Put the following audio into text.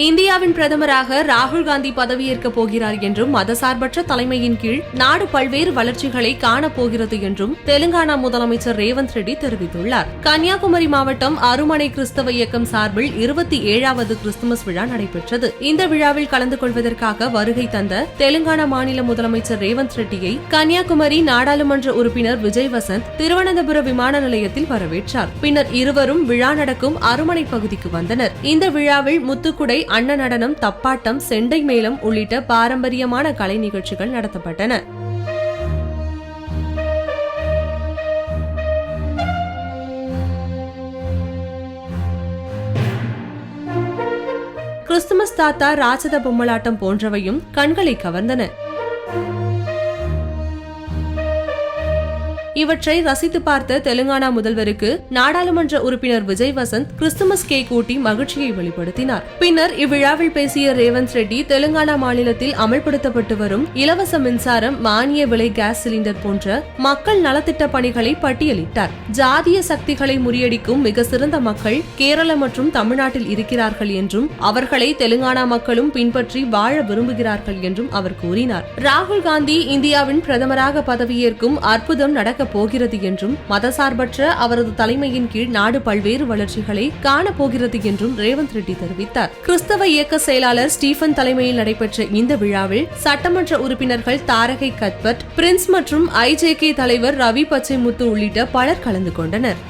இந்தியாவின் பிரதமராக ராகுல் காந்தி பதவியேற்கப் போகிறார் என்றும் மதசார்பற்ற தலைமையின் கீழ் நாடு பல்வேறு வளர்ச்சிகளை காணப்போகிறது என்றும் தெலுங்கானா முதலமைச்சர் ரேவந்த் ரெட்டி தெரிவித்துள்ளார். கன்னியாகுமரி மாவட்டம் அருமனை கிறிஸ்தவ இயக்கம் சார்பில் 27வது கிறிஸ்துமஸ் விழா நடைபெற்றது. இந்த விழாவில் கலந்து கொள்வதற்காக வருகை தந்த தெலுங்கானா மாநில முதலமைச்சர் ரேவந்த் ரெட்டியை கன்னியாகுமரி நாடாளுமன்ற உறுப்பினர் விஜய் வசந்த் திருவனந்தபுரம் விமான நிலையத்தில் வரவேற்றார். பின்னர் இருவரும் விழா நடக்கும் அருமனை பகுதிக்கு வந்தனர். இந்த விழாவில் முத்துக்குடை, அன்ன நடனம், தப்பாட்டம், செண்டை மேளம் உள்ளிட்ட பாரம்பரியமான கலை நிகழ்ச்சிகள் நடத்தப்பட்டன. கிறிஸ்துமஸ் தாத்தா, ராட்சத பொம்மலாட்டம் போன்றவையும் கண்களை கவர்ந்தன. இவற்றை ரசித்து பார்த்த தெலுங்கானா முதல்வருக்கு நாடாளுமன்ற உறுப்பினர் விஜய் வசந்த் கிறிஸ்துமஸ் கேக் ஊட்டி மகிழ்ச்சியை வெளிப்படுத்தினார். பின்னர் இவ்விழாவில் பேசிய ரேவந்த் ரெட்டி தெலுங்கானா மாநிலத்தில் அமல்படுத்தப்பட்டு வரும் இலவச மின்சாரம், மானிய விலை கேஸ் சிலிண்டர் போன்ற மக்கள் நலத்திட்ட பணிகளை பட்டியலிட்டார். ஜாதிய சக்திகளை முறியடிக்கும் மிக சிறந்த மக்கள் கேரள மற்றும் தமிழ்நாட்டில் இருக்கிறார்கள் என்றும் அவர்களை தெலுங்கானா மக்களும் பின்பற்றி வாழ விரும்புகிறார்கள் என்றும் அவர் கூறினார். ராகுல் காந்தி இந்தியாவின் பிரதமராக பதவியேற்கும் அற்புதம் நடக்க போகிறது என்றும் மதசார்பற்ற அவரது தலைமையின் கீழ் நாடு பல்வேறு வளர்ச்சிகளை காணப்போகிறது என்றும் ரேவந்த் ரெட்டி தெரிவித்தார். கிறிஸ்தவ இயக்க செயலாளர் ஸ்டீபன் தலைமையில் நடைபெற்ற இந்த விழாவில் சட்டமன்ற உறுப்பினர்கள் தாரகை கத்பட், பிரின்ஸ் மற்றும் IJK தலைவர் ரவி பச்சைமுத்து உள்ளிட்ட பலர் கலந்து கொண்டனர்.